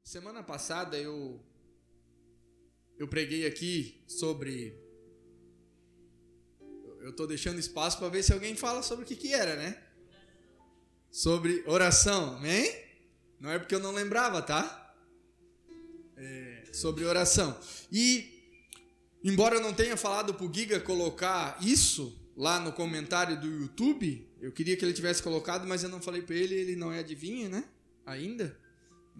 Semana passada eu preguei aqui sobre... Eu estou deixando espaço para ver se alguém fala sobre o que era, né? Sobre oração, amém? Não é porque eu não lembrava, tá? Sobre oração. E, embora eu não tenha falado para o Giga colocar isso lá no comentário do YouTube, eu queria que ele tivesse colocado, mas eu não falei para ele, ele não é adivinho, né? Ainda.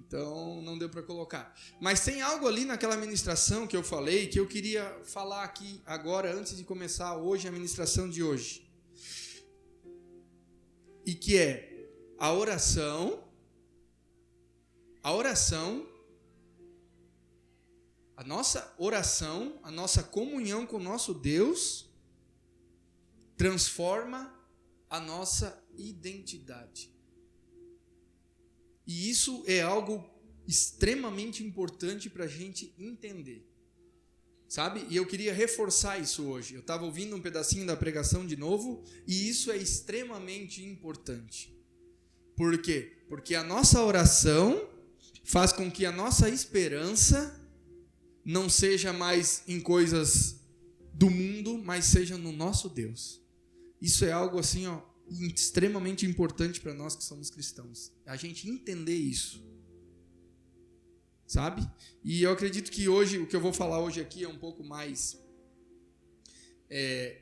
Então, não deu para colocar. Mas tem algo ali naquela ministração que eu falei, que eu queria falar aqui agora, antes de começar hoje a ministração de hoje. E que é a oração, a nossa oração, a nossa comunhão com o nosso Deus, transforma a nossa identidade. E isso é algo extremamente importante para a gente entender, sabe? E eu queria reforçar isso hoje. Eu estava ouvindo um pedacinho da pregação de novo, e isso é extremamente importante. Por quê? Porque a nossa oração faz com que a nossa esperança não seja mais em coisas do mundo, mas seja no nosso Deus. Isso é algo assim, extremamente importante para nós que somos cristãos. A gente entender isso. Sabe? E eu acredito que hoje, o que eu vou falar hoje aqui é um pouco mais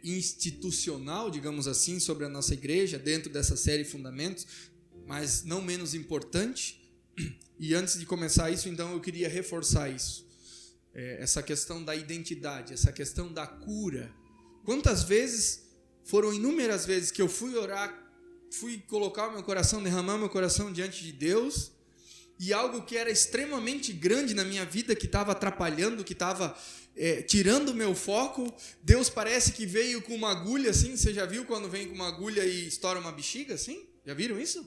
institucional, digamos assim, sobre a nossa igreja, dentro dessa série Fundamentos, mas não menos importante. E antes de começar isso, então, eu queria reforçar isso. Essa questão da identidade, essa questão da cura. Quantas vezes... Foram inúmeras vezes que eu fui orar, fui colocar o meu coração, derramar o meu coração diante de Deus, e algo que era extremamente grande na minha vida, que estava atrapalhando, que estava tirando o meu foco, Deus parece que veio com uma agulha assim. Você já viu quando vem com uma agulha e estoura uma bexiga assim? Já viram isso?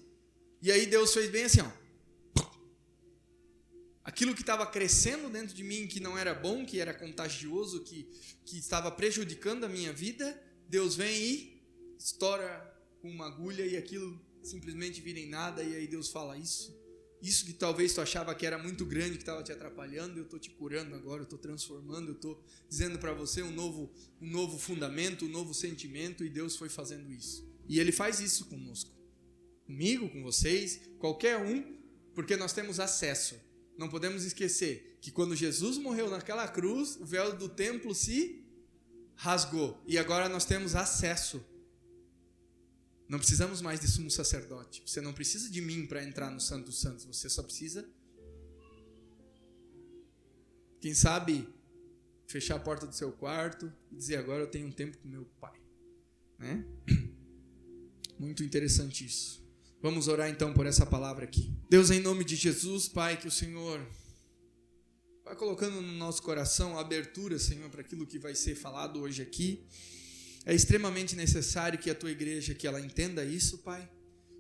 E aí Deus fez bem assim, Aquilo que estava crescendo dentro de mim, que não era bom, que era contagioso, que estava prejudicando a minha vida, Deus vem e estoura com uma agulha e aquilo simplesmente vira em nada. E aí Deus fala, isso que talvez tu achava que era muito grande, que estava te atrapalhando, eu estou te curando agora, eu estou transformando, eu estou dizendo para você um novo fundamento, um novo sentimento, e Deus foi fazendo isso. E Ele faz isso conosco, comigo, com vocês, qualquer um, porque nós temos acesso. Não podemos esquecer que quando Jesus morreu naquela cruz, o véu do templo se rasgou, e agora nós temos acesso. Não precisamos mais de sumo sacerdote. Você não precisa de mim para entrar no Santo dos Santos. Você só precisa, quem sabe, fechar a porta do seu quarto e dizer, agora eu tenho um tempo com meu Pai, né? Muito interessante isso. Vamos orar então por essa palavra aqui. Deus, em nome de Jesus, Pai, que o Senhor vai colocando no nosso coração a abertura, Senhor, para aquilo que vai ser falado hoje aqui. É extremamente necessário que a Tua igreja, que ela entenda isso, Pai.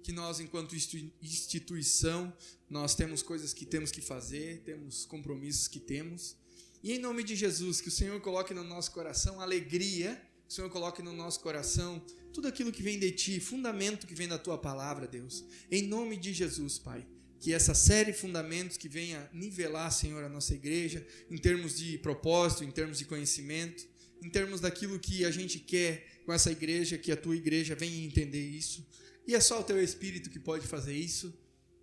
Que nós, enquanto instituição, nós temos coisas que temos que fazer, temos compromissos que temos. E em nome de Jesus, que o Senhor coloque no nosso coração alegria, que o Senhor coloque no nosso coração tudo aquilo que vem de Ti, fundamento que vem da Tua palavra, Deus. Em nome de Jesus, Pai. Que essa série de fundamentos que venha nivelar, Senhor, a nossa igreja, em termos de propósito, em termos de conhecimento, em termos daquilo que a gente quer com essa igreja, que a Tua igreja venha entender isso. E é só o Teu Espírito que pode fazer isso.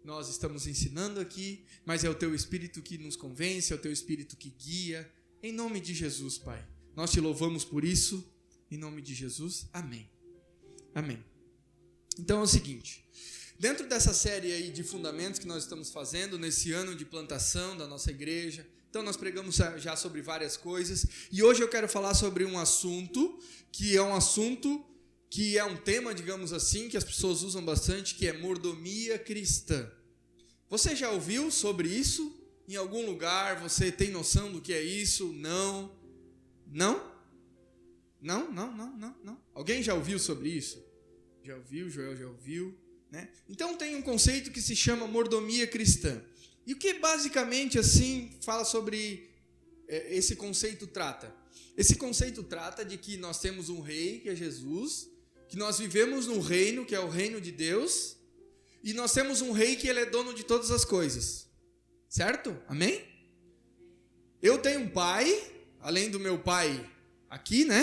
Nós estamos ensinando aqui, mas é o Teu Espírito que nos convence, é o Teu Espírito que guia. Em nome de Jesus, Pai. Nós Te louvamos por isso. Em nome de Jesus, amém. Amém. Então é o seguinte... Dentro dessa série aí de fundamentos que nós estamos fazendo nesse ano de plantação da nossa igreja, então nós pregamos já sobre várias coisas, e hoje eu quero falar sobre um assunto que é um tema, digamos assim, que as pessoas usam bastante, que é mordomia cristã. Você já ouviu sobre isso? Em algum lugar você tem noção do que é isso? Não? Não? Não. Alguém já ouviu sobre isso? Já ouviu? Joel já ouviu? Né? Então tem um conceito que se chama mordomia cristã. E o que basicamente assim fala sobre esse conceito trata? Esse conceito trata de que nós temos um rei, que é Jesus, que nós vivemos num reino, que é o reino de Deus, e nós temos um rei que ele é dono de todas as coisas. Certo? Amém? Eu tenho um pai, além do meu pai aqui, né?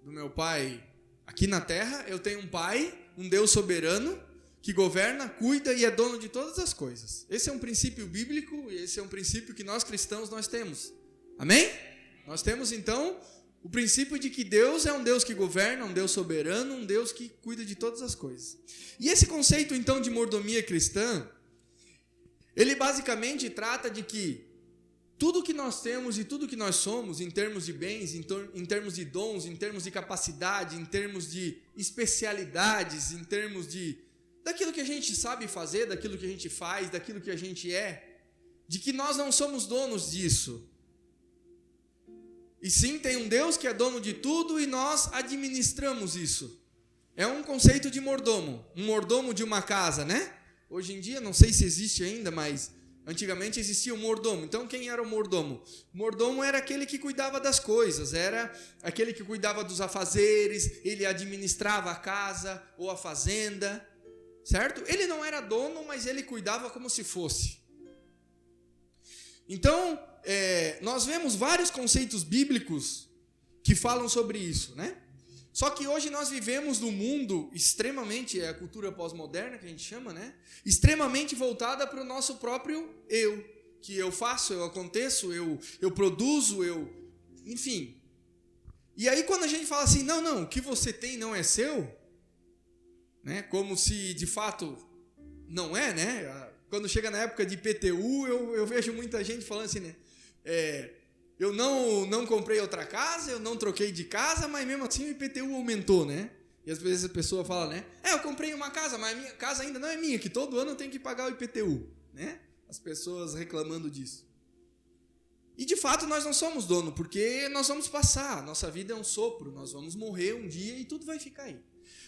Do meu pai aqui na terra, eu tenho um pai, um Deus soberano, que governa, cuida e é dono de todas as coisas. Esse é um princípio bíblico e esse é um princípio que nós cristãos nós temos. Amém? Nós temos então o princípio de que Deus é um Deus que governa, um Deus soberano, um Deus que cuida de todas as coisas. E esse conceito então de mordomia cristã, ele basicamente trata de que tudo que nós temos e tudo que nós somos, em termos de bens, em termos de dons, em termos de capacidade, em termos de especialidades, em termos de daquilo que a gente sabe fazer, daquilo que a gente faz, daquilo que a gente é, de que nós não somos donos disso. E sim, tem um Deus que é dono de tudo e nós administramos isso. É um conceito de mordomo, um mordomo de uma casa, né? Hoje em dia, não sei se existe ainda, mas antigamente existia o mordomo. Então, quem era o mordomo? O mordomo era aquele que cuidava das coisas, era aquele que cuidava dos afazeres, ele administrava a casa ou a fazenda. Certo? Ele não era dono, mas ele cuidava como se fosse. Então, nós vemos vários conceitos bíblicos que falam sobre isso, né? Só que hoje nós vivemos num mundo extremamente, a cultura pós-moderna que a gente chama, né? Extremamente voltada para o nosso próprio eu. Que eu faço, eu aconteço, eu produzo, enfim. E aí quando a gente fala assim, não, o que você tem não é seu, né? Como se de fato não é, né? Quando chega na época de IPTU, eu vejo muita gente falando assim, né? Eu não comprei outra casa, eu não troquei de casa, mas mesmo assim o IPTU aumentou, né? E às vezes a pessoa fala, né? Eu comprei uma casa, mas a minha casa ainda não é minha, que todo ano eu tenho que pagar o IPTU, né? As pessoas reclamando disso. E de fato nós não somos dono, porque nós vamos passar, nossa vida é um sopro, nós vamos morrer um dia e tudo vai ficar aí.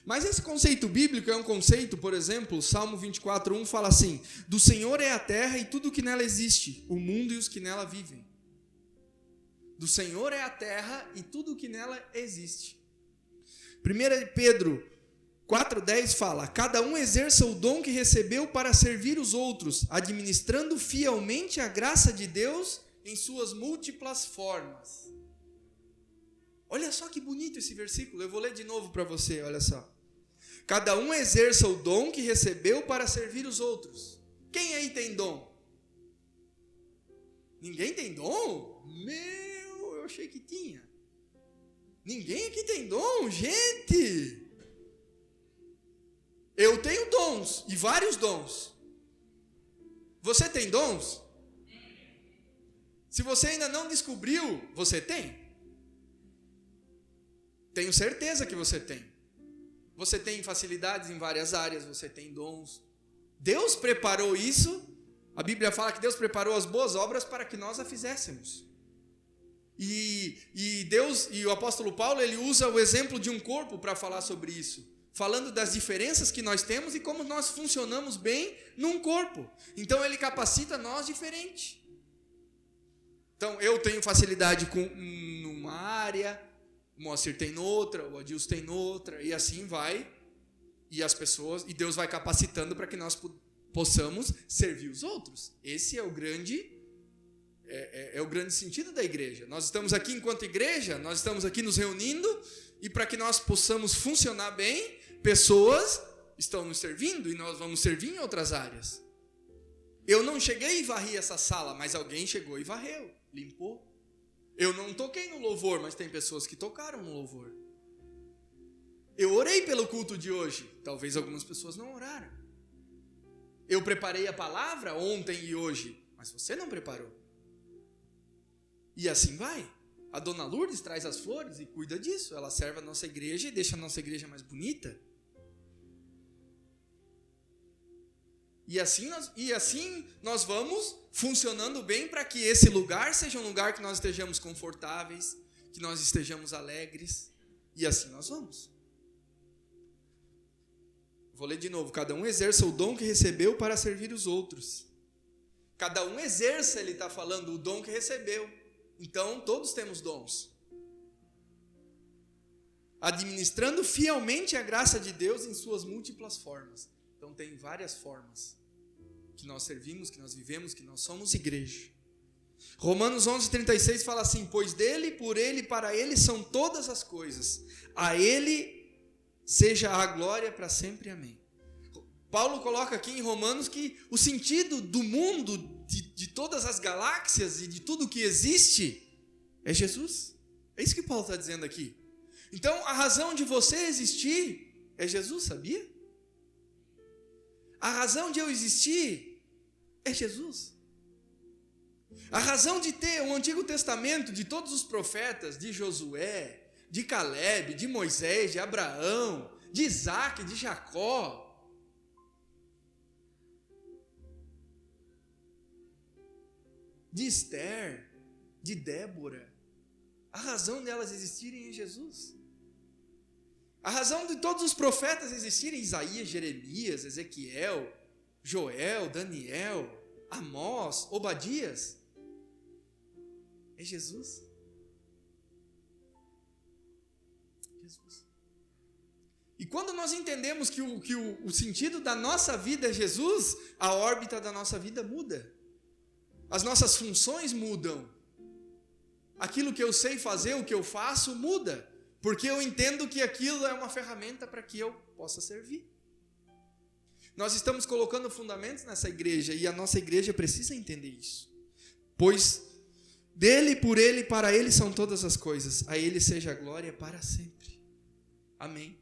Mas esse conceito bíblico é um conceito, por exemplo, Salmo 24:1 fala assim: do Senhor é a terra e tudo o que nela existe, o mundo e os que nela vivem. Do Senhor é a terra e tudo o que nela existe. 1 Pedro 4:10 fala: cada um exerça o dom que recebeu para servir os outros, administrando fielmente a graça de Deus em suas múltiplas formas. Olha só que bonito esse versículo, eu vou ler de novo para você, olha só. Cada um exerça o dom que recebeu para servir os outros. Quem aí tem dom? Ninguém tem dom? Eu achei que tinha. Ninguém aqui tem dom, gente. Eu tenho dons, e vários dons. Você tem dons? Se você ainda não descobriu, você tem? Tenho certeza que você tem. Você tem facilidades em várias áreas, você tem dons. Deus preparou isso. A Bíblia fala que Deus preparou as boas obras para que nós a fizéssemos. E Deus, e o apóstolo Paulo, ele usa o exemplo de um corpo para falar sobre isso, falando das diferenças que nós temos e como nós funcionamos bem num corpo. Então ele capacita nós diferente. Então eu tenho facilidade numa área, o Moacir tem noutra, o Adilson tem noutra, e assim vai. E as pessoas, e Deus vai capacitando para que nós possamos servir os outros. Esse é o grande sentido da igreja. Nós estamos aqui enquanto igreja, nós estamos aqui nos reunindo, e para que nós possamos funcionar bem, pessoas estão nos servindo, e nós vamos servir em outras áreas. Eu não cheguei e varri essa sala, mas alguém chegou e varreu, limpou. Eu não toquei no louvor, mas tem pessoas que tocaram no louvor. Eu orei pelo culto de hoje, talvez algumas pessoas não oraram. Eu preparei a palavra ontem e hoje, mas você não preparou. E assim vai. A dona Lourdes traz as flores e cuida disso. Ela serve a nossa igreja e deixa a nossa igreja mais bonita. E assim nós vamos funcionando bem para que esse lugar seja um lugar que nós estejamos confortáveis, que nós estejamos alegres. E assim nós vamos. Vou ler de novo. Cada um exerça o dom que recebeu para servir os outros. Cada um exerça, ele está falando, o dom que recebeu. Então, todos temos dons. Administrando fielmente a graça de Deus em suas múltiplas formas. Então, tem várias formas que nós servimos, que nós vivemos, que nós somos igreja. Romanos 11:36 fala assim: pois dele, por ele, para ele são todas as coisas. A ele seja a glória para sempre. Amém. Paulo coloca aqui em Romanos que o sentido do mundo, de todas as galáxias e de tudo que existe, é Jesus. É isso que Paulo está dizendo aqui. Então, a razão de você existir é Jesus, sabia? A razão de eu existir é Jesus. A razão de ter o Antigo Testamento, de todos os profetas, de Josué, de Caleb, de Moisés, de Abraão, de Isaac, de Jacó, de Esther, de Débora, a razão delas existirem em Jesus. A razão de todos os profetas existirem, Isaías, Jeremias, Ezequiel, Joel, Daniel, Amós, Obadias, é Jesus. Jesus. E quando nós entendemos que o sentido da nossa vida é Jesus, a órbita da nossa vida muda. As nossas funções mudam. Aquilo que eu sei fazer, o que eu faço, muda. Porque eu entendo que aquilo é uma ferramenta para que eu possa servir. Nós estamos colocando fundamentos nessa igreja e a nossa igreja precisa entender isso. Pois dele, por ele, para ele são todas as coisas. A ele seja a glória para sempre. Amém.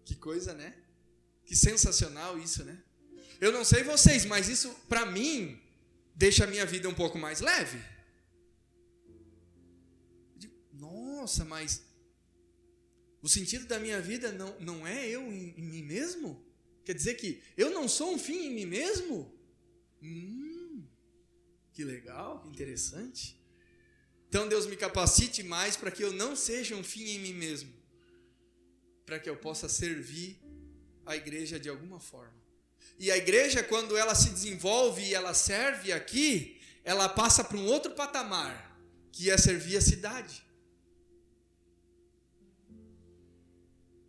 Que coisa, né? Que sensacional isso, né? Eu não sei vocês, mas isso, para mim, deixa a minha vida um pouco mais leve. Nossa, mas o sentido da minha vida não é eu em mim mesmo? Quer dizer que eu não sou um fim em mim mesmo? Que legal, que interessante. Então Deus me capacite mais para que eu não seja um fim em mim mesmo. Para que eu possa servir a igreja de alguma forma. E a igreja, quando ela se desenvolve e ela serve aqui, ela passa para um outro patamar, que é servir a cidade.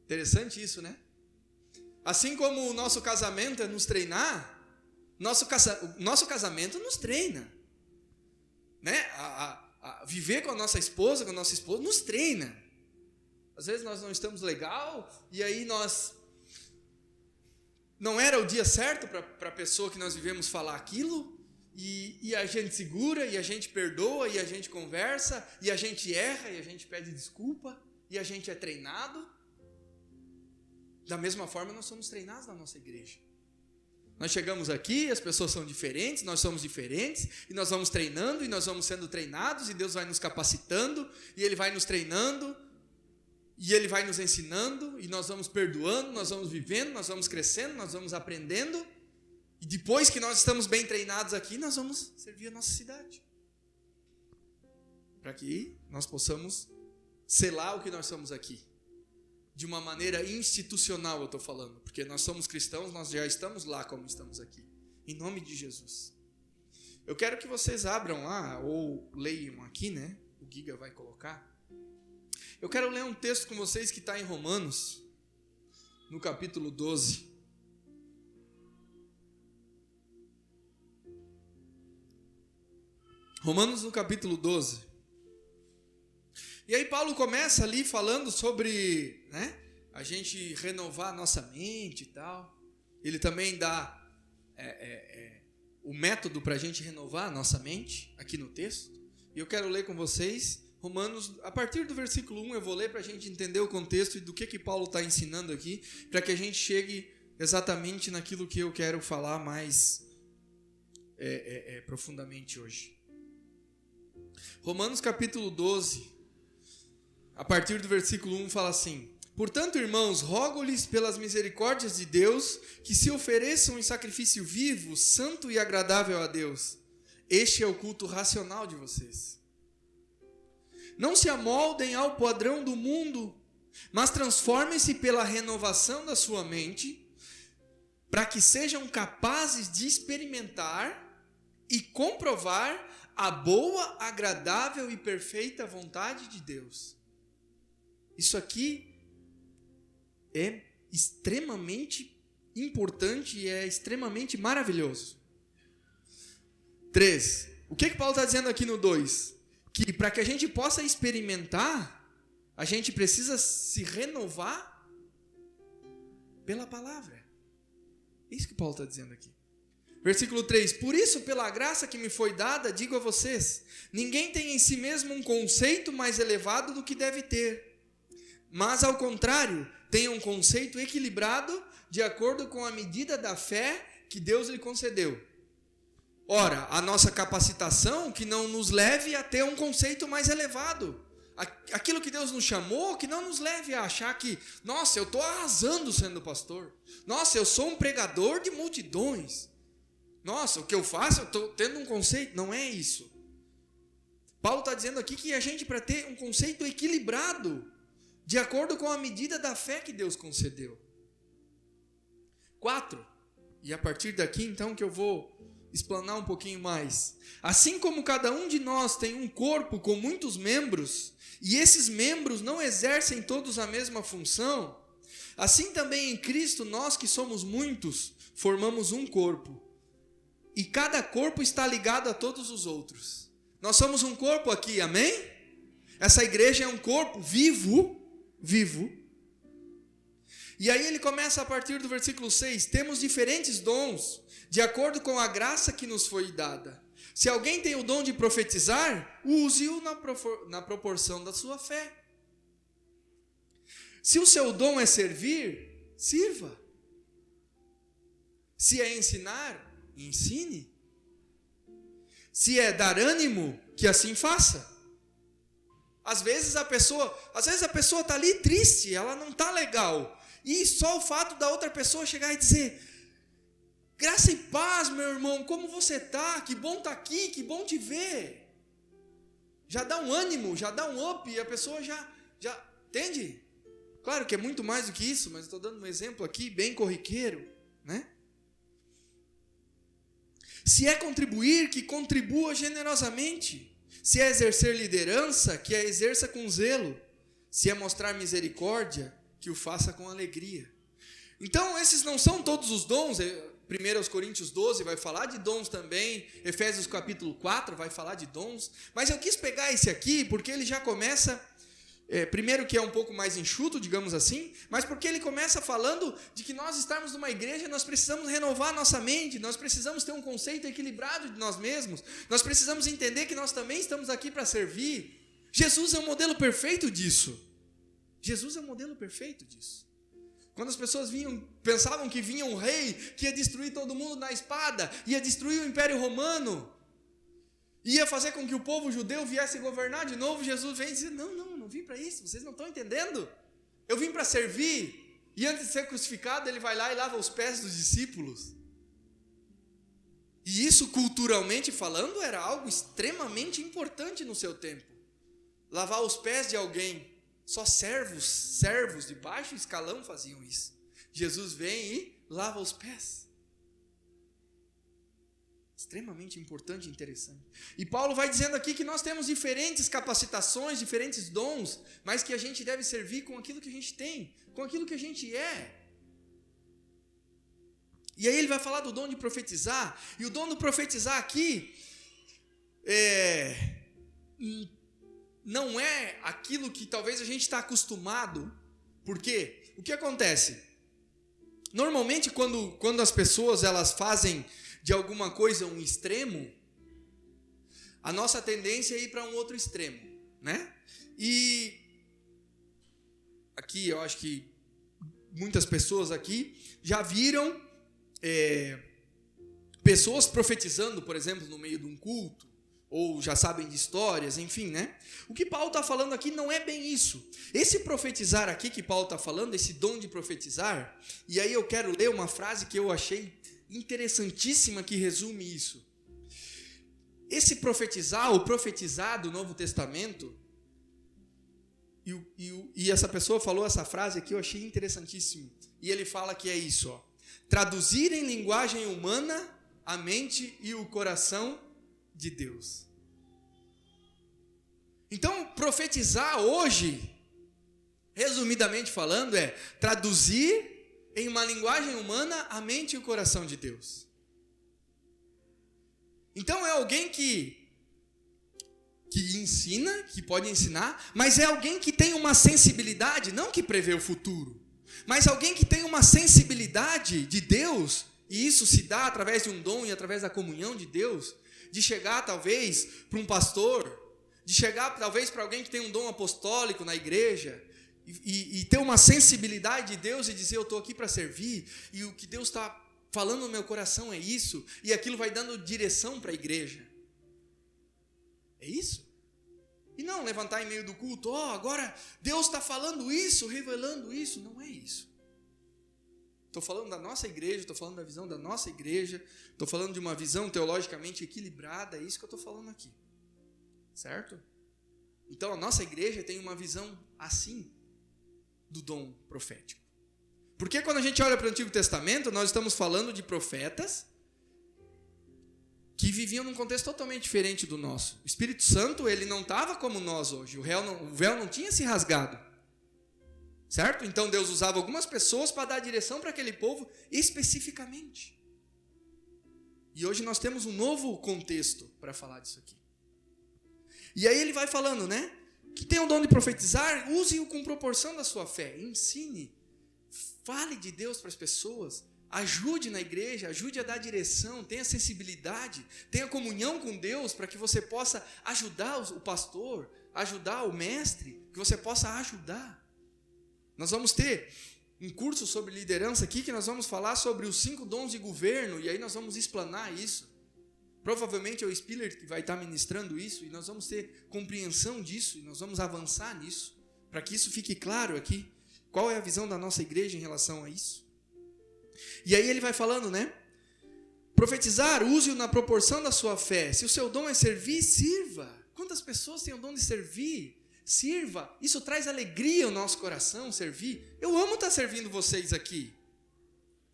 Interessante isso, né? Assim como o nosso casamento é nos treinar, nosso casamento nos treina. Né? A viver com a nossa esposa, com a nossa esposa, nos treina. Às vezes nós não estamos legal, e aí não era o dia certo para a pessoa que nós vivemos falar aquilo, e a gente segura, e a gente perdoa, e a gente conversa, e a gente erra, e a gente pede desculpa, e a gente é treinado. Da mesma forma, nós somos treinados na nossa igreja. Nós chegamos aqui, as pessoas são diferentes, nós somos diferentes, e nós vamos treinando, e nós vamos sendo treinados, e Deus vai nos capacitando, e Ele vai nos treinando, e Ele vai nos ensinando, e nós vamos perdoando, nós vamos vivendo, nós vamos crescendo, nós vamos aprendendo, e depois que nós estamos bem treinados aqui, nós vamos servir a nossa cidade. Para que nós possamos selar o que nós somos aqui. De uma maneira institucional eu estou falando, porque nós somos cristãos, nós já estamos lá como estamos aqui. Em nome de Jesus. Eu quero que vocês abram lá, ou leiam aqui, né? O Giga vai colocar. Eu quero ler um texto com vocês que está em Romanos, no capítulo 12. Romanos no capítulo 12. E aí Paulo começa ali falando sobre, né, a gente renovar a nossa mente e tal. Ele também dá o método para a gente renovar a nossa mente, aqui no texto. E eu quero ler com vocês Romanos, a partir do versículo 1 eu vou ler para a gente entender o contexto e do que Paulo está ensinando aqui, para que a gente chegue exatamente naquilo que eu quero falar mais profundamente hoje. Romanos capítulo 12, a partir do versículo 1 fala assim: portanto, irmãos, rogo-lhes pelas misericórdias de Deus que se ofereçam em sacrifício vivo, santo e agradável a Deus. Este é o culto racional de vocês. Não se amoldem ao padrão do mundo, mas transformem-se pela renovação da sua mente, para que sejam capazes de experimentar e comprovar a boa, agradável e perfeita vontade de Deus. Isso aqui é extremamente importante e é extremamente maravilhoso. 3. O que Paulo está dizendo aqui no 2? Que para que a gente possa experimentar, a gente precisa se renovar pela palavra. É isso que Paulo está dizendo aqui. Versículo 3. Por isso, pela graça que me foi dada, digo a vocês, ninguém tem em si mesmo um conceito mais elevado do que deve ter. Mas, ao contrário, tenha um conceito equilibrado de acordo com a medida da fé que Deus lhe concedeu. Ora, a nossa capacitação que não nos leve a ter um conceito mais elevado. Aquilo que Deus nos chamou, que não nos leve a achar que, nossa, eu estou arrasando sendo pastor. Nossa, eu sou um pregador de multidões. Nossa, o que eu faço, eu estou tendo um conceito. Não é isso. Paulo está dizendo aqui que a gente, para ter um conceito equilibrado, de acordo com a medida da fé que Deus concedeu. 4. E a partir daqui, então, que eu vou explanar um pouquinho mais. Assim como cada um de nós tem um corpo com muitos membros, e esses membros não exercem todos a mesma função, assim também em Cristo, nós que somos muitos, formamos um corpo. E cada corpo está ligado a todos os outros. Nós somos um corpo aqui, amém? Essa igreja é um corpo vivo. E aí ele começa a partir do versículo 6. Temos diferentes dons, de acordo com a graça que nos foi dada. Se alguém tem o dom de profetizar, use-o na proporção da sua fé. Se o seu dom é servir, sirva. Se é ensinar, ensine. Se é dar ânimo, que assim faça. Às vezes a pessoa está ali triste, ela não está legal. E só o fato da outra pessoa chegar e dizer: graça e paz, meu irmão, como você está? Que bom estar aqui, que bom te ver. Já dá um ânimo, já dá um up, e a pessoa já entende? Claro que é muito mais do que isso, mas estou dando um exemplo aqui bem corriqueiro, né? Se é contribuir, que contribua generosamente. Se é exercer liderança, que a exerça com zelo. Se é mostrar misericórdia, que o faça com alegria. Então, esses não são todos os dons. 1 Coríntios 12 vai falar de dons também. Efésios capítulo 4 vai falar de dons. Mas eu quis pegar esse aqui porque ele já começa... primeiro que é um pouco mais enxuto, digamos assim, mas porque ele começa falando de que nós estarmos numa igreja, nós precisamos renovar nossa mente, nós precisamos ter um conceito equilibrado de nós mesmos, nós precisamos entender que nós também estamos aqui para servir. Jesus é um modelo perfeito disso. Jesus é um modelo perfeito disso. Quando as pessoas pensavam que vinha um rei que ia destruir todo mundo na espada, ia destruir o Império Romano, ia fazer com que o povo judeu viesse governar de novo, Jesus vem e diz: não vim para isso, vocês não estão entendendo. Eu vim para servir. E antes de ser crucificado, ele vai lá e lava os pés dos discípulos. E isso, culturalmente falando, era algo extremamente importante no seu tempo. Lavar os pés de alguém. Só servos de baixo escalão faziam isso. Jesus vem e lava os pés. Extremamente importante e interessante. E Paulo vai dizendo aqui que nós temos diferentes capacitações, diferentes dons, mas que a gente deve servir com aquilo que a gente tem, com aquilo que a gente é. E aí ele vai falar do dom de profetizar, e o dom de profetizar aqui não é aquilo que talvez a gente está acostumado. Por quê? O que acontece? Normalmente quando as pessoas elas fazem de alguma coisa um extremo, a nossa tendência é ir para um outro extremo, né? E aqui eu acho que muitas pessoas aqui já viram pessoas profetizando, por exemplo, no meio de um culto, ou já sabem de histórias, enfim, né? O que Paulo está falando aqui não é bem isso. Esse profetizar aqui que Paulo está falando, esse dom de profetizar, e aí eu quero ler uma frase que eu achei interessantíssima que resume isso. Esse profetizar, o profetizar do Novo Testamento, e essa pessoa falou essa frase aqui, eu achei interessantíssimo. E ele fala que é isso, ó: traduzir em linguagem humana a mente e o coração de Deus. Então, profetizar hoje, resumidamente falando, é traduzir em uma linguagem humana, a mente e o coração de Deus. Então é alguém que ensina, que pode ensinar, mas é alguém que tem uma sensibilidade, não que prevê o futuro, mas alguém que tem uma sensibilidade de Deus, e isso se dá através de um dom e através da comunhão de Deus, de chegar talvez para um pastor, de chegar talvez para alguém que tem um dom apostólico na igreja, e ter uma sensibilidade de Deus e dizer, eu estou aqui para servir, e o que Deus está falando no meu coração é isso, e aquilo vai dando direção para a igreja. É isso? E não levantar em meio do culto, agora Deus está falando isso, revelando isso. Não é isso. Estou falando da nossa igreja, estou falando da visão da nossa igreja, estou falando de uma visão teologicamente equilibrada, é isso que eu estou falando aqui. Certo? Então a nossa igreja tem uma visão assim do dom profético. Porque quando a gente olha para o Antigo Testamento, nós estamos falando de profetas que viviam num contexto totalmente diferente do nosso. O Espírito Santo, ele não estava como nós hoje. O véu não tinha se rasgado. Certo? Então Deus usava algumas pessoas para dar direção para aquele povo especificamente. E hoje nós temos um novo contexto para falar disso aqui. E aí ele vai falando, né? Que tem o dom de profetizar, use-o com proporção da sua fé. Ensine. Fale de Deus para as pessoas. Ajude na igreja, ajude a dar direção, tenha sensibilidade, tenha comunhão com Deus para que você possa ajudar o pastor, ajudar o mestre, que você possa ajudar. Nós vamos ter um curso sobre liderança aqui, que nós vamos falar sobre os 5 dons de governo, e aí nós vamos explanar isso. Provavelmente é o Spiller que vai estar ministrando isso, e nós vamos ter compreensão disso, e nós vamos avançar nisso, para que isso fique claro aqui. Qual é a visão da nossa igreja em relação a isso? E aí ele vai falando, né? Profetizar, use-o na proporção da sua fé. Se o seu dom é servir, sirva. Quantas pessoas têm o dom de servir? Sirva. Isso traz alegria ao nosso coração, servir. Eu amo estar servindo vocês aqui.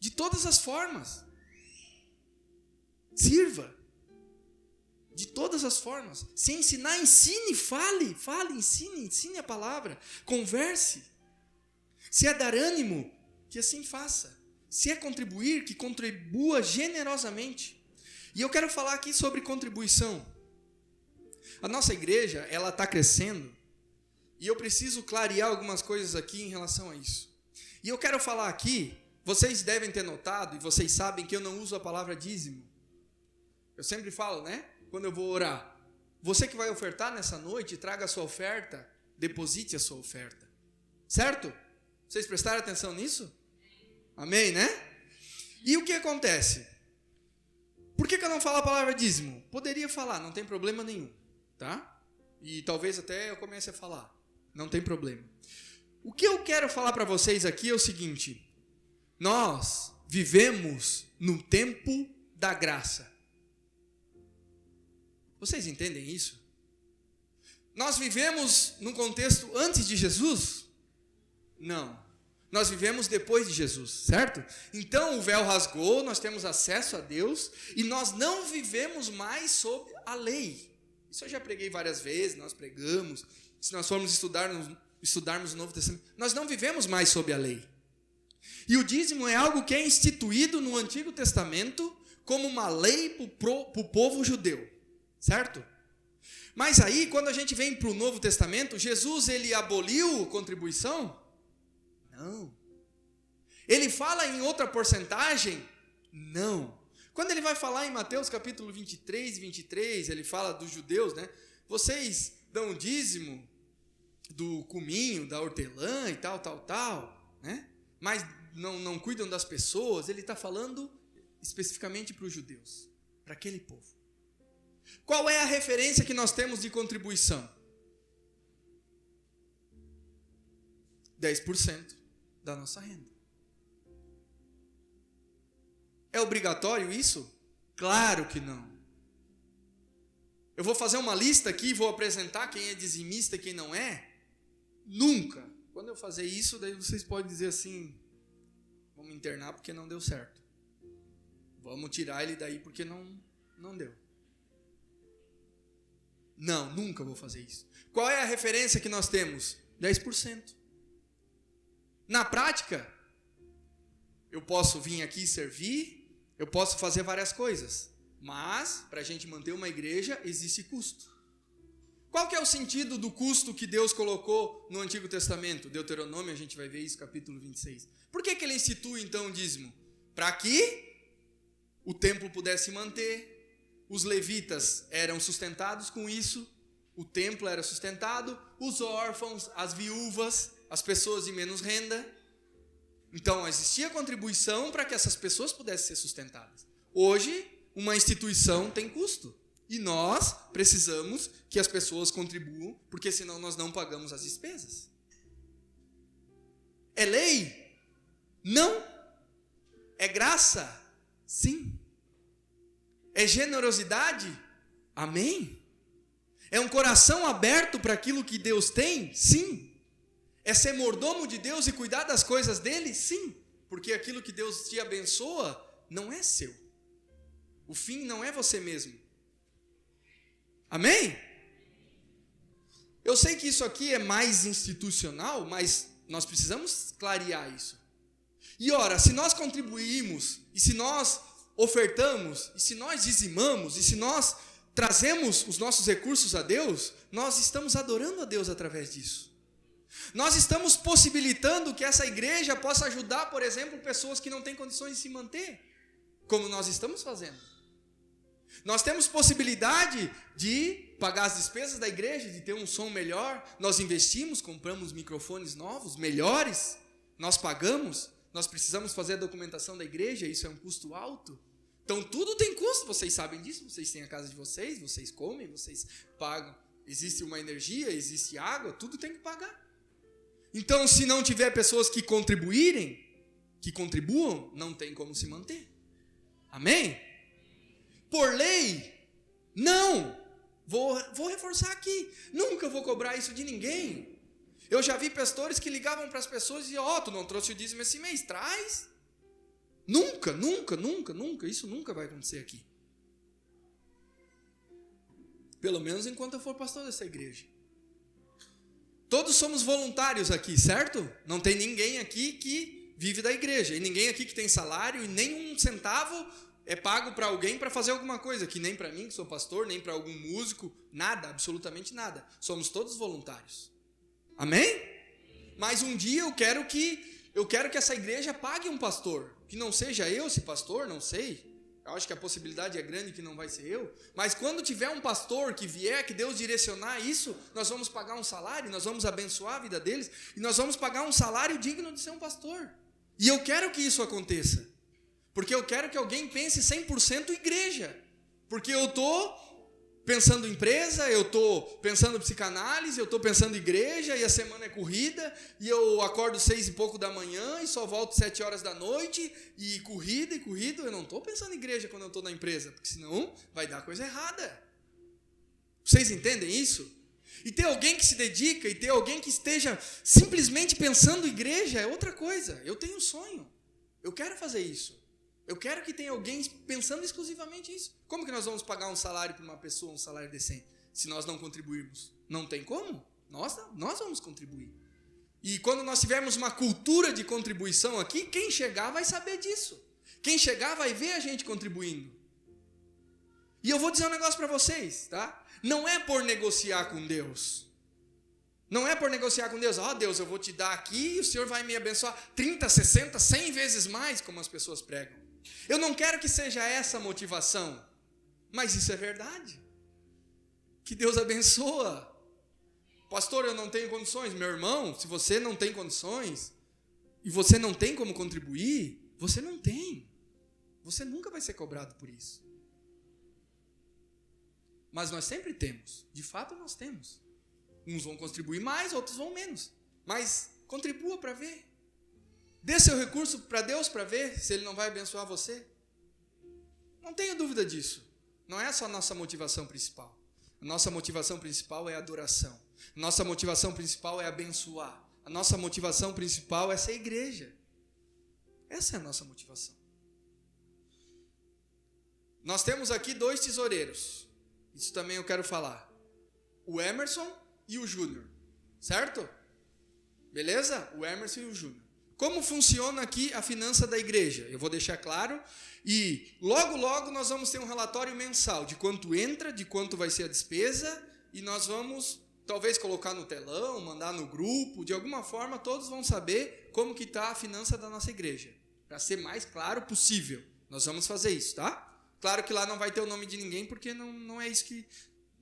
De todas as formas. Sirva. De todas as formas. Se ensinar, ensine, fale, ensine a palavra. Converse. Se é dar ânimo, que assim faça. Se é contribuir, que contribua generosamente. E eu quero falar aqui sobre contribuição. A nossa igreja, ela está crescendo, e eu preciso clarear algumas coisas aqui em relação a isso. E eu quero falar aqui, vocês devem ter notado, e vocês sabem que eu não uso a palavra dízimo. Eu sempre falo, né? Quando eu vou orar, você que vai ofertar nessa noite, traga a sua oferta, deposite a sua oferta. Certo? Vocês prestaram atenção nisso? Amém, né? E o que acontece? Por que eu não falo a palavra dízimo? Poderia falar, não tem problema nenhum, tá? E talvez até eu comece a falar, não tem problema. O que eu quero falar para vocês aqui é o seguinte: nós vivemos no tempo da graça. Vocês entendem isso? Nós vivemos num contexto antes de Jesus? Não. Nós vivemos depois de Jesus, certo? Então o véu rasgou, nós temos acesso a Deus e nós não vivemos mais sob a lei. Isso eu já preguei várias vezes, nós pregamos. Se nós formos estudarmos o Novo Testamento, nós não vivemos mais sob a lei. E o dízimo é algo que é instituído no Antigo Testamento como uma lei para o povo judeu, certo? Mas aí, quando a gente vem para o Novo Testamento, Jesus ele aboliu a contribuição? Não. Ele fala em outra porcentagem? Não. Quando ele vai falar em Mateus capítulo 23 e 23, ele fala dos judeus, né? Vocês dão o dízimo do cominho, da hortelã e tal, né? Mas não cuidam das pessoas. Ele está falando especificamente para os judeus, para aquele povo. Qual é a referência que nós temos de contribuição? 10% da nossa renda. É obrigatório isso? Claro que não. Eu vou fazer uma lista aqui e vou apresentar quem é dizimista e quem não é? Nunca. Quando eu fazer isso, daí vocês podem dizer assim, vamos internar porque não deu certo. Vamos tirar ele daí porque não deu. Não, nunca vou fazer isso. Qual é a referência que nós temos? 10%. Na prática, eu posso vir aqui servir, eu posso fazer várias coisas. Mas, para a gente manter uma igreja, existe custo. Qual que é o sentido do custo que Deus colocou no Antigo Testamento? Deuteronômio, a gente vai ver isso, capítulo 26. Por que ele institui, então, o dízimo? Para que o templo pudesse manter, os levitas eram sustentados com isso, o templo era sustentado, os órfãos, as viúvas, as pessoas de menos renda. Então, existia contribuição para que essas pessoas pudessem ser sustentadas. Hoje, uma instituição tem custo. E nós precisamos que as pessoas contribuam, porque senão nós não pagamos as despesas. É lei? Não. É graça? Sim. É generosidade? Amém. É um coração aberto para aquilo que Deus tem? Sim. É ser mordomo de Deus e cuidar das coisas dele? Sim. Porque aquilo que Deus te abençoa não é seu. O fim não é você mesmo. Amém? Eu sei que isso aqui é mais institucional, mas nós precisamos clarear isso. E ora, se nós contribuímos, e se nós ofertamos, e se nós dizimamos, e se nós trazemos os nossos recursos a Deus, nós estamos adorando a Deus através disso. Nós estamos possibilitando que essa igreja possa ajudar, por exemplo, pessoas que não têm condições de se manter, como nós estamos fazendo. Nós temos possibilidade de pagar as despesas da igreja, de ter um som melhor. Nós investimos, compramos microfones novos, melhores. Nós pagamos. Nós precisamos fazer a documentação da igreja, isso é um custo alto. Então tudo tem custo, vocês sabem disso. Vocês têm a casa de vocês comem, vocês pagam. Existe uma energia, existe água, tudo tem que pagar. Então se não tiver pessoas que contribuírem, que contribuam, não tem como se manter. Amém? Por lei, não. Vou reforçar aqui. Nunca vou cobrar isso de ninguém. Eu já vi pastores que ligavam para as pessoas e diziam, tu não trouxe o dízimo esse mês, traz. Nunca. Isso nunca vai acontecer aqui. Pelo menos enquanto eu for pastor dessa igreja. Todos somos voluntários aqui, certo? Não tem ninguém aqui que vive da igreja. E ninguém aqui que tem salário e nem um centavo é pago para alguém para fazer alguma coisa, que nem para mim, que sou pastor, nem para algum músico, nada, absolutamente nada. Somos todos voluntários. Amém? Mas um dia eu quero que essa igreja pague um pastor, que não seja eu esse pastor, não sei. Eu acho que a possibilidade é grande que não vai ser eu. Mas quando tiver um pastor que vier, que Deus direcionar isso, nós vamos pagar um salário, nós vamos abençoar a vida deles, e nós vamos pagar um salário digno de ser um pastor. E eu quero que isso aconteça. Porque eu quero que alguém pense 100% igreja. Porque eu estou pensando em empresa, eu estou pensando em psicanálise, eu estou pensando em igreja, e a semana é corrida, e eu acordo 6 e pouco da manhã, e só volto 7 horas da noite, e corrida, eu não estou pensando em igreja quando eu estou na empresa, porque senão vai dar coisa errada. Vocês entendem isso? E ter alguém que se dedica, e ter alguém que esteja simplesmente pensando em igreja é outra coisa. Eu tenho um sonho, eu quero fazer isso. Eu quero que tenha alguém pensando exclusivamente nisso. Como que nós vamos pagar um salário para uma pessoa, um salário decente, se nós não contribuirmos? Não tem como? Nós vamos contribuir. E quando nós tivermos uma cultura de contribuição aqui, quem chegar vai saber disso. Quem chegar vai ver a gente contribuindo. E eu vou dizer um negócio para vocês, tá? Não é por negociar com Deus. Não é por negociar com Deus. Deus, eu vou te dar aqui e o Senhor vai me abençoar 30, 60, 100 vezes mais, como as pessoas pregam. Eu não quero que seja essa a motivação, mas isso é verdade. Que Deus abençoa. Pastor, eu não tenho condições. Meu irmão, se você não tem condições e você não tem como contribuir, você não tem. Você nunca vai ser cobrado por isso. Mas nós sempre temos. De fato, nós temos. Uns vão contribuir mais, outros vão menos. Mas contribua para ver. Dê seu recurso para Deus para ver se Ele não vai abençoar você. Não tenha dúvida disso. Não é só a nossa motivação principal. A nossa motivação principal é a adoração. A nossa motivação principal é abençoar. A nossa motivação principal é ser igreja. Essa é a nossa motivação. Nós temos aqui 2 tesoureiros. Isso também eu quero falar. O Emerson e o Júnior. Certo? Beleza? O Emerson e o Júnior. como funciona aqui a finança da igreja? Eu vou deixar claro. E logo, logo nós vamos ter um relatório mensal de quanto entra, de quanto vai ser a despesa. E nós vamos, talvez, colocar no telão, mandar no grupo. De alguma forma, todos vão saber como que está a finança da nossa igreja. Para ser mais claro possível. Nós vamos fazer isso, tá? Claro que lá não vai ter o nome de ninguém, porque não é isso que...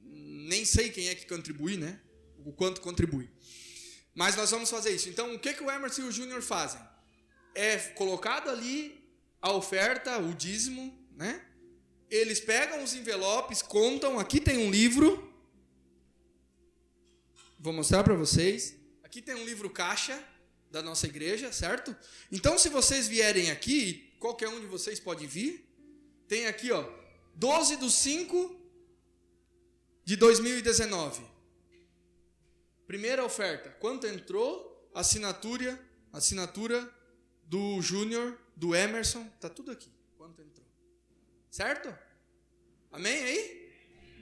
Nem sei quem é que contribui, né? O quanto contribui. Mas nós vamos fazer isso. Então, o que o Emerson e o Júnior fazem? É colocado ali a oferta, o dízimo, né? Eles pegam os envelopes, contam. Aqui tem um livro. Vou mostrar para vocês. Aqui tem um livro caixa da nossa igreja, certo? Então, se vocês vierem aqui, qualquer um de vocês pode vir. Tem aqui, ó, 12/5/2019. Primeira oferta. Quanto entrou? Assinatura do Júnior, do Emerson. Está tudo aqui. Quanto entrou. Certo? Amém aí?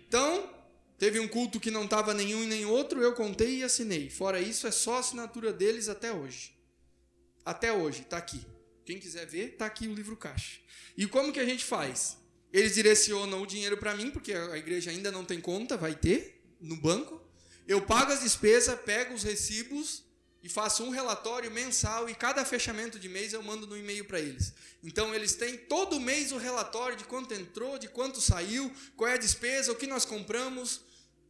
Então, teve um culto que não estava nenhum e nem outro, eu contei e assinei. Fora isso, é só a assinatura deles até hoje. Até hoje, está aqui. Quem quiser ver, está aqui o livro caixa. E como que a gente faz? Eles direcionam o dinheiro para mim, porque a igreja ainda não tem conta, vai ter no banco. Eu pago as despesas, pego os recibos e faço um relatório mensal e cada fechamento de mês eu mando no e-mail para eles. Então, eles têm todo mês o relatório de quanto entrou, de quanto saiu, qual é a despesa, o que nós compramos,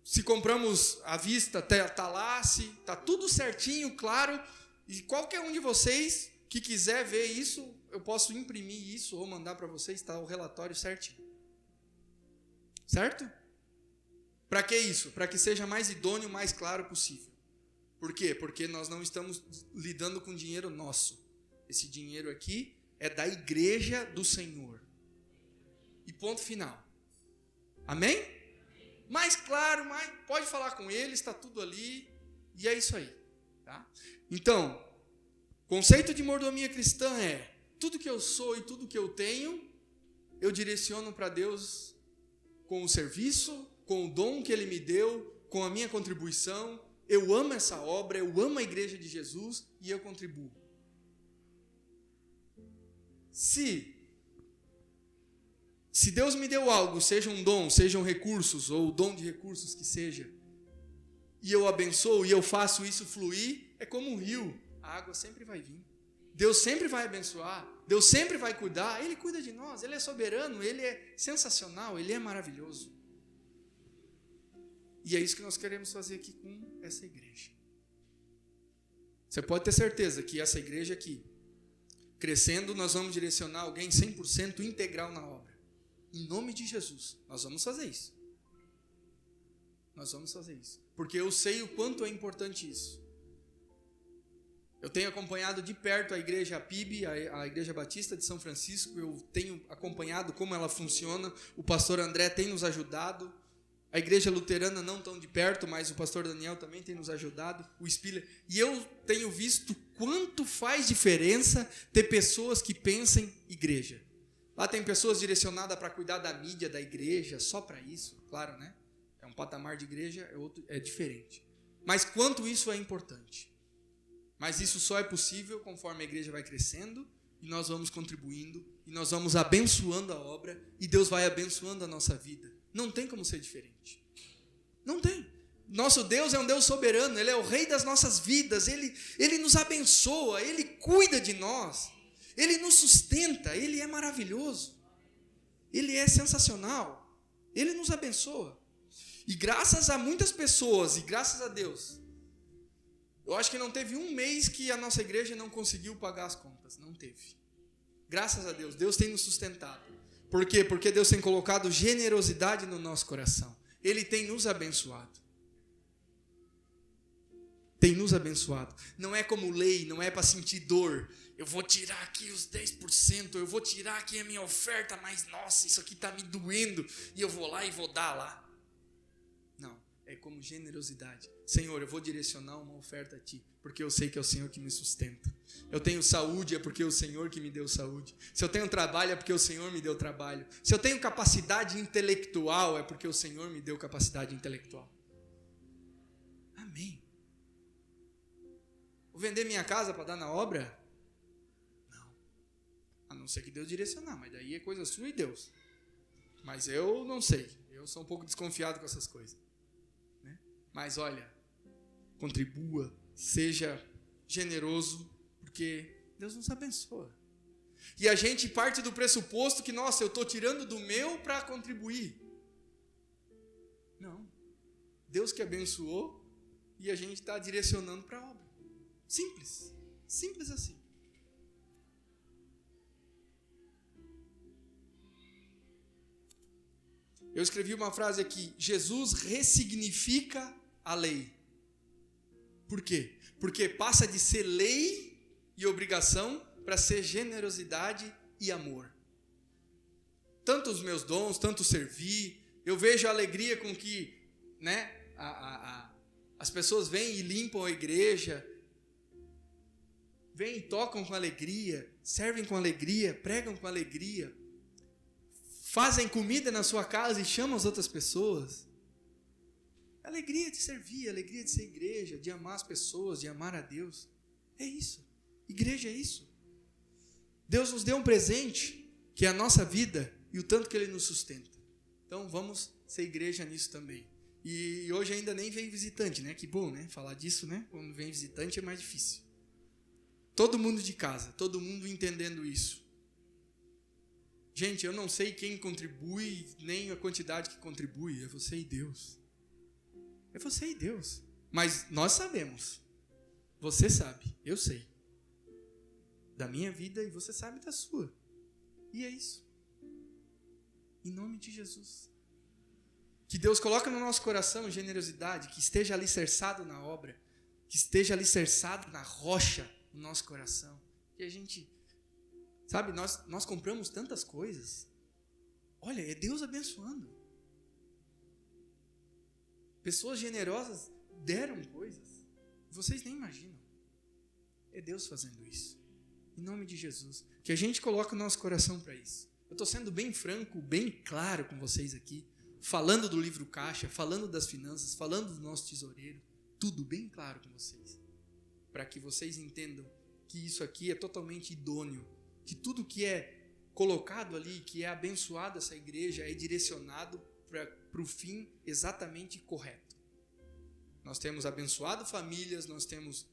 se compramos à vista, está lá, se está tudo certinho, claro. E qualquer um de vocês que quiser ver isso, eu posso imprimir isso ou mandar para vocês, está o relatório certinho. Certo? Para que isso? Para que seja mais idôneo, mais claro possível. Por quê? Porque nós não estamos lidando com dinheiro nosso. Esse dinheiro aqui é da igreja do Senhor. E ponto final. Amém? Mais claro, pode falar com eles, está tudo ali. E é isso aí. Tá? Então, conceito de mordomia cristã é: tudo que eu sou e tudo que eu tenho, eu direciono para Deus com o serviço, com o dom que Ele me deu, com a minha contribuição. Eu amo essa obra, eu amo a igreja de Jesus e eu contribuo. Se Deus me deu algo, seja um dom, sejam recursos, ou o dom de recursos que seja, e eu abençoo e eu faço isso fluir, é como um rio, a água sempre vai vir. Deus sempre vai abençoar, Deus sempre vai cuidar, Ele cuida de nós, Ele é soberano, Ele é sensacional, Ele é maravilhoso. E é isso que nós queremos fazer aqui com essa igreja. Você pode ter certeza que essa igreja aqui, crescendo, nós vamos direcionar alguém 100% integral na obra. Em nome de Jesus, nós vamos fazer isso. Nós vamos fazer isso. Porque eu sei o quanto é importante isso. Eu tenho acompanhado de perto a igreja PIB, a Igreja Batista de São Francisco. Eu tenho acompanhado como ela funciona. O pastor André tem nos ajudado. A igreja luterana não tão de perto, mas o pastor Daniel também tem nos ajudado, o Spiller. E eu tenho visto quanto faz diferença ter pessoas que pensam igreja. Lá tem pessoas direcionadas para cuidar da mídia da igreja, só para isso, claro, né? É um patamar de igreja, é diferente. Mas quanto isso é importante. Mas isso só é possível conforme a igreja vai crescendo, e nós vamos contribuindo, e nós vamos abençoando a obra, e Deus vai abençoando a nossa vida. Não tem como ser diferente. Não tem. Nosso Deus é um Deus soberano, Ele é o rei das nossas vidas, Ele nos abençoa, Ele cuida de nós, Ele nos sustenta, Ele é maravilhoso, Ele é sensacional, Ele nos abençoa. E graças a muitas pessoas, e graças a Deus, eu acho que não teve um mês que a nossa igreja não conseguiu pagar as contas, não teve. Graças a Deus, Deus tem nos sustentado. Por quê? Porque Deus tem colocado generosidade no nosso coração. Ele tem nos abençoado. Tem nos abençoado. Não é como lei, não é para sentir dor. Eu vou tirar aqui os 10%, eu vou tirar aqui a minha oferta, mas nossa, isso aqui está me doendo, e eu vou lá e vou dar lá. Não, é como generosidade. Senhor, eu vou direcionar uma oferta a Ti, porque eu sei que é o Senhor que me sustenta. Eu tenho saúde, é porque é o Senhor que me deu saúde. Se eu tenho trabalho, é porque o Senhor me deu trabalho. Se eu tenho capacidade intelectual, é porque o Senhor me deu capacidade intelectual. Amém. Vou vender minha casa para dar na obra? A não ser que Deus direcionar, mas daí é coisa sua e Deus. Mas eu não sei. Eu sou um pouco desconfiado com essas coisas. Né? Mas olha, contribua, seja generoso, porque Deus nos abençoa. E a gente parte do pressuposto que, nossa, eu estou tirando do meu para contribuir. Não. Deus que abençoou e a gente está direcionando para a obra. Simples. Simples assim. Eu escrevi uma frase aqui: Jesus ressignifica a lei. Por quê? Porque passa de ser lei e obrigação para ser generosidade e amor. Tanto os meus dons, tanto servir, eu vejo a alegria com que, né, as pessoas vêm e limpam a igreja, vêm e tocam com alegria, servem com alegria, pregam com alegria, fazem comida na sua casa e chamam as outras pessoas. Alegria de servir, alegria de ser igreja, de amar as pessoas, de amar a Deus. É isso. Igreja é isso. Deus nos deu um presente, que é a nossa vida e o tanto que Ele nos sustenta. Então vamos ser igreja nisso também. E hoje ainda nem vem visitante, né? Que bom, né? Falar disso, né? Quando vem visitante é mais difícil. Todo mundo de casa, todo mundo entendendo isso. Gente, eu não sei quem contribui, nem a quantidade que contribui. É você e Deus. É você e Deus. Mas nós sabemos. Você sabe, eu sei. Da minha vida e você sabe da sua. E é isso. Em nome de Jesus. Que Deus coloque no nosso coração generosidade, que esteja alicerçado na obra, que esteja alicerçado na rocha no nosso coração. Que a gente, sabe, nós compramos tantas coisas. Olha, é Deus abençoando. Pessoas generosas deram coisas. Vocês nem imaginam. É Deus fazendo isso. Em nome de Jesus. Que a gente coloque o nosso coração para isso. Eu estou sendo bem franco, bem claro com vocês aqui. Falando do livro caixa, falando das finanças, falando do nosso tesoureiro. Tudo bem claro com vocês. Para que vocês entendam que isso aqui é totalmente idôneo. Que tudo que é colocado ali, que é abençoado essa igreja, é direcionado para o fim exatamente correto. Nós temos abençoado famílias, nós temos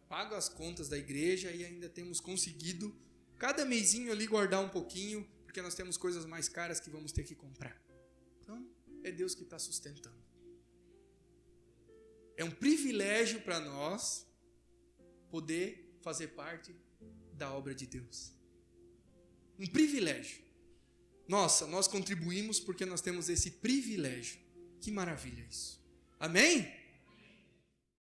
pago as contas da igreja e ainda temos conseguido cada mêsinho ali guardar um pouquinho, porque nós temos coisas mais caras que vamos ter que comprar. Então, é Deus que está sustentando. É um privilégio para nós poder fazer parte da obra de Deus. Um privilégio. Nossa, nós contribuímos porque nós temos esse privilégio. Que maravilha isso. Amém?